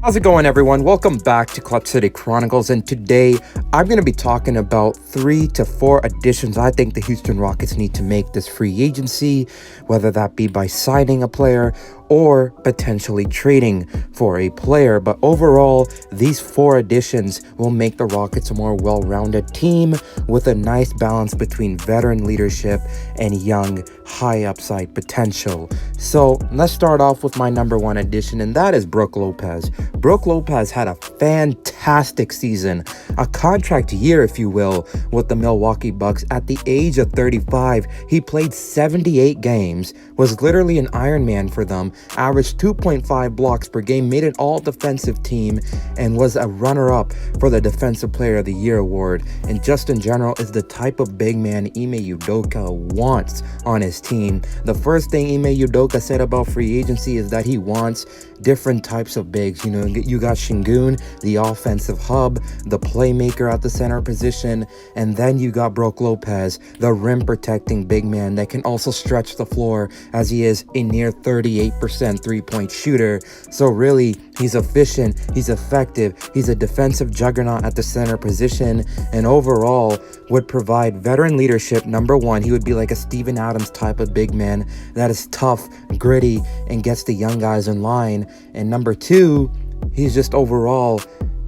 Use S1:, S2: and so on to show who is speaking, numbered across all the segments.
S1: How's it going, everyone? Welcome back to Clutch City Chronicles, and today I'm going to be talking about 3 to 4 additions I think the Houston Rockets need to make this free agency, whether that be by signing a player or potentially trading for a player. But overall, these 4 additions will make the Rockets a more well-rounded team with a nice balance between veteran leadership and young, high upside potential. So let's start off with my number 1 addition, and that is Brook Lopez. Brook Lopez had a fantastic season, a contract year, if you will, with the Milwaukee Bucks. At the age of 35, he played 78 games, was literally an Iron Man for them, averaged 2.5 blocks per game, made an all-defensive team, and was a runner-up for the Defensive Player of the Year award. And just in general is the type of big man Ime Udoka wants on his team. The first thing Ime Udoka said about free agency is that he wants different types of bigs. You got Şengün, the offensive hub, the playmaker at the center position, and then you got Brook Lopez, the rim protecting big man that can also stretch the floor, as he is a near 38% three-point shooter. So really, he's efficient, he's effective, he's a defensive juggernaut at the center position, and overall would provide veteran leadership. Number 1, he would be like a Steven Adams type of big man that is tough, gritty, and gets the young guys in line. And number 2, he's just overall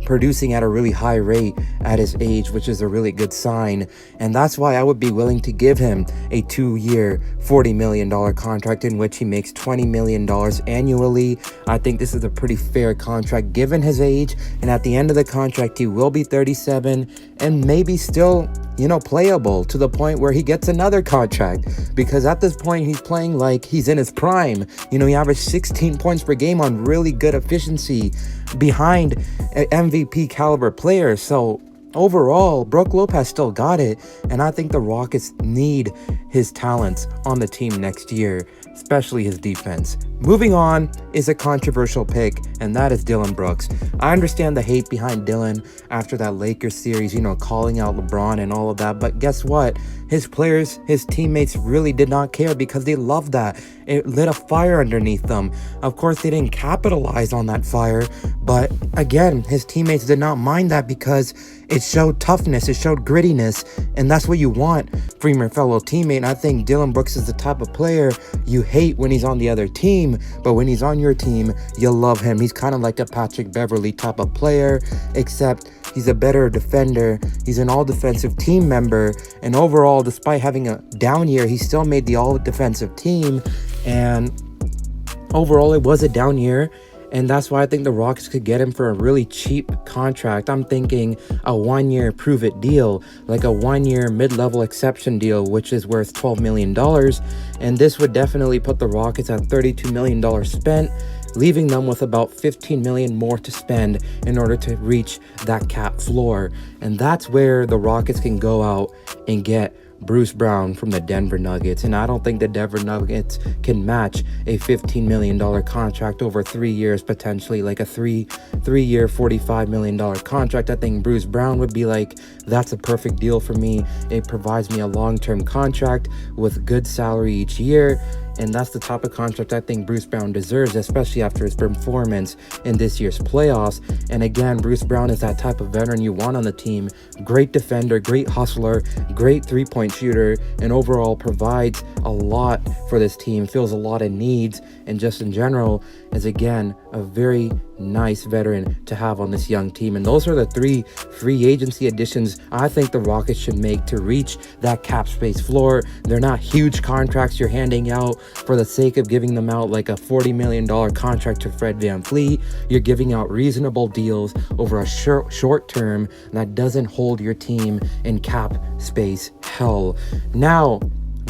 S1: producing at a really high rate at his age, which is a really good sign. And that's why I would be willing to give him a 2-year, $40 million contract in which he makes $20 million annually. I think this is a pretty fair contract given his age. And at the end of the contract, he will be 37 and maybe still, playable to the point where he gets another contract, because at this point he's playing like he's in his prime. He averaged 16 points per game on really good efficiency behind an MVP caliber player. So overall, Brook Lopez still got it, and I think the Rockets need his talents on the team next year, especially his defense. Moving on is a controversial pick, and that is Dillon Brooks. I understand the hate behind Dillon after that Lakers series, calling out LeBron and all of that, but guess what? His players, his teammates really did not care because they loved that. It lit a fire underneath them. Of course, they didn't capitalize on that fire, but again, his teammates did not mind that because it showed toughness, it showed grittiness, and that's what you want from your fellow teammate. And I think Dillon Brooks is the type of player you hate when he's on the other team, but when he's on your team, you'll love him. He's kind of like a Patrick Beverley type of player, except he's a better defender. He's an all-defensive team member, and overall, despite having a down year, he still made the all-defensive team, and overall, it was a down year. And that's why I think the Rockets could get him for a really cheap contract. I'm thinking a 1-year prove-it deal, like a 1-year mid-level exception deal, which is worth $12 million. And this would definitely put the Rockets at $32 million spent, leaving them with about $15 million more to spend in order to reach that cap floor. And that's where the Rockets can go out and get Bruce Brown from the Denver Nuggets. And I don't think the Denver Nuggets can match a $15 million contract over 3 years, potentially like a three-year $45 million contract. I think Bruce Brown would be like, that's a perfect deal for me. It provides me a long-term contract with good salary each year. And that's the type of contract I think Bruce Brown deserves, especially after his performance in this year's playoffs. And again, Bruce Brown is that type of veteran you want on the team. Great defender, great hustler, great three-point shooter, and overall provides a lot for this team, fills a lot of needs, and just in general is, again, a very nice veteran to have on this young team. And those are the 3 free agency additions I think the Rockets should make to reach that cap space floor. They're not huge contracts you're handing out for the sake of giving them out, like a $40 million contract to Fred VanVleet. You're giving out reasonable deals over a short term that doesn't hold your team in cap space hell. Now,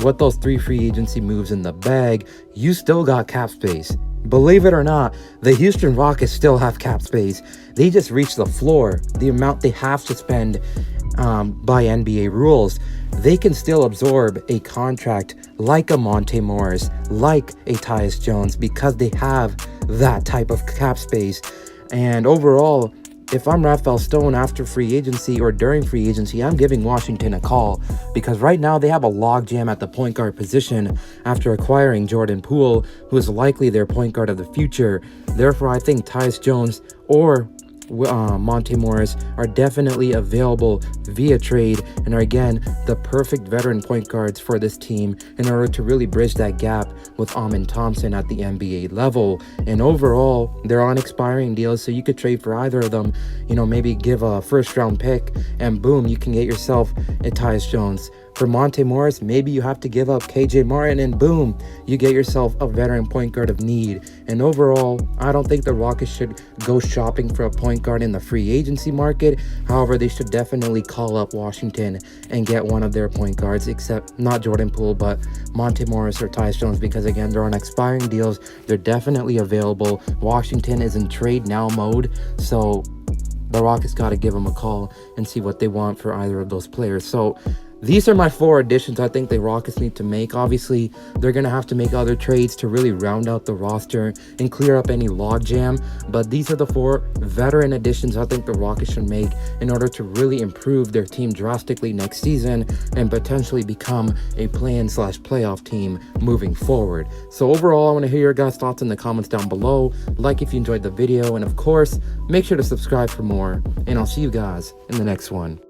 S1: with those 3 free agency moves in the bag, you still got cap space. Believe it or not, the Houston Rockets still have cap space. They just reached the floor, the amount they have to spend by NBA rules. They can still absorb a contract like a Monte Morris, like a Tyus Jones, because they have that type of cap space. And overall, if I'm Rafael Stone after free agency or during free agency, I'm giving Washington a call because right now they have a logjam at the point guard position after acquiring Jordan Poole, who is likely their point guard of the future. Therefore, I think Tyus Jones or Monte Morris are definitely available via trade and are again the perfect veteran point guards for this team in order to really bridge that gap with Amen Thompson at the NBA level. And overall, they're on expiring deals, so you could trade for either of them. Maybe give a first round pick and boom, you can get yourself a Tyus Jones. For Monte Morris, maybe you have to give up KJ Martin and boom, you get yourself a veteran point guard of need. And overall, I don't think the Rockets should go shopping for a point guard in the free agency market. However, they should definitely call up Washington and get one of their point guards, except not Jordan Poole, but Monte Morris or Tyus Jones, because again, they're on expiring deals. They're definitely available. Washington is in trade now mode, so the Rockets got to give them a call and see what they want for either of those players. So these are my 4 additions I think the Rockets need to make. Obviously, they're going to have to make other trades to really round out the roster and clear up any logjam. But these are the 4 veteran additions I think the Rockets should make in order to really improve their team drastically next season and potentially become a play-in/playoff team moving forward. So overall, I want to hear your guys' thoughts in the comments down below. Like if you enjoyed the video, and of course, make sure to subscribe for more. And I'll see you guys in the next one.